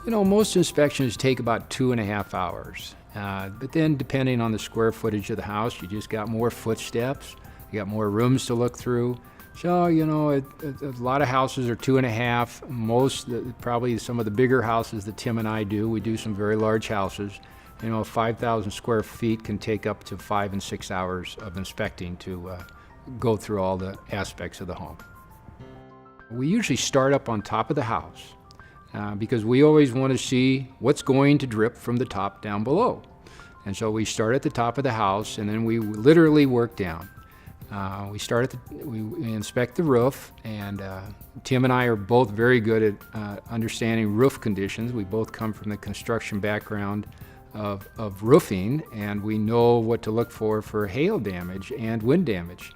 Most inspections take about 2.5 hours. But then depending on the square footage of the house, you just got more footsteps, you got more rooms to look through. So, a lot of houses are 2.5. Probably some of the bigger houses that Tim and I do, we do some very large houses. 5,000 square feet can take up to 5 and 6 hours of inspecting to go through all the aspects of the home. We usually start up on top of the house because we always want to see what's going to drip from the top down below. And so we start at the top of the house and then we literally work down. We inspect the roof, and Tim and I are both very good at understanding roof conditions. We both come from the construction background of roofing, and we know what to look for hail damage and wind damage.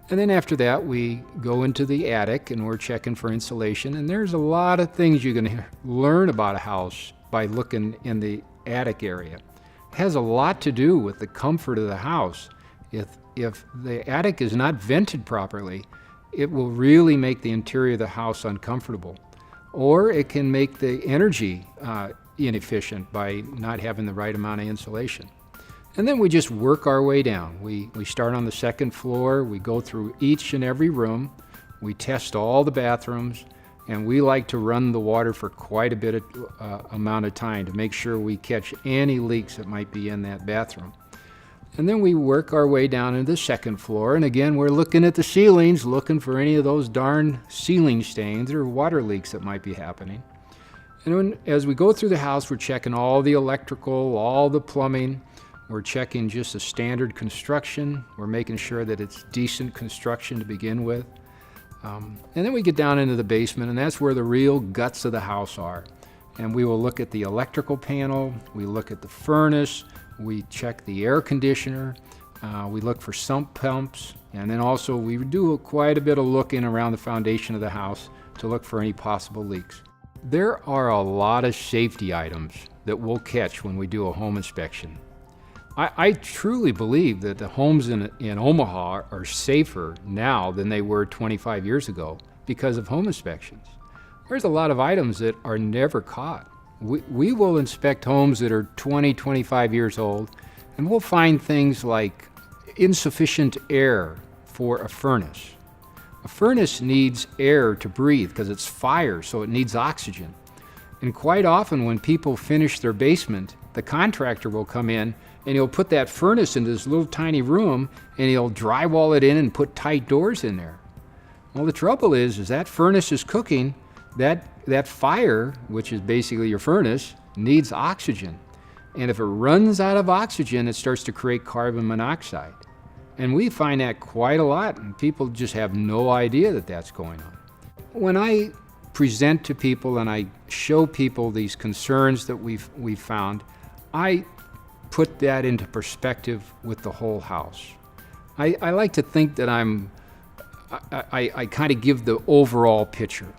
And then after that, we go into the attic and we're checking for insulation. And there's a lot of things you're going to learn about a house by looking in the attic area. It has a lot to do with the comfort of the house. If the attic is not vented properly, it will really make the interior of the house uncomfortable. Or it can make the energy inefficient by not having the right amount of insulation. And then we just work our way down. We start on the second floor, we go through each and every room, we test all the bathrooms, and we like to run the water for quite a bit of amount of time to make sure we catch any leaks that might be in that bathroom. And then we work our way down into the second floor, and again we're looking at the ceilings, looking for any of those darn ceiling stains or water leaks that might be happening. And as we go through the house, we're checking all the electrical, all the plumbing. We're checking just the standard construction. We're making sure that it's decent construction to begin with. And then we get down into the basement, and that's where the real guts of the house are. And we will look at the electrical panel, we look at the furnace, we check the air conditioner, we look for sump pumps, and then also we do quite a bit of looking around the foundation of the house to look for any possible leaks. There are a lot of safety items that we'll catch when we do a home inspection. I truly believe that the homes in Omaha are safer now than they were 25 years ago because of home inspections. There's a lot of items that are never caught. We will inspect homes that are 20, 25 years old, and we'll find things like insufficient air for a furnace. A furnace needs air to breathe because it's fire, so it needs oxygen. And quite often when people finish their basement, the contractor will come in and he'll put that furnace into this little tiny room and he'll drywall it in and put tight doors in there. Well, the trouble is that furnace is cooking, that fire, which is basically your furnace, needs oxygen. And if it runs out of oxygen, it starts to create carbon monoxide. And we find that quite a lot, and people just have no idea that that's going on. When I present to people and I show people these concerns that we've found, I put that into perspective with the whole house. I like to think that I kind of give the overall picture.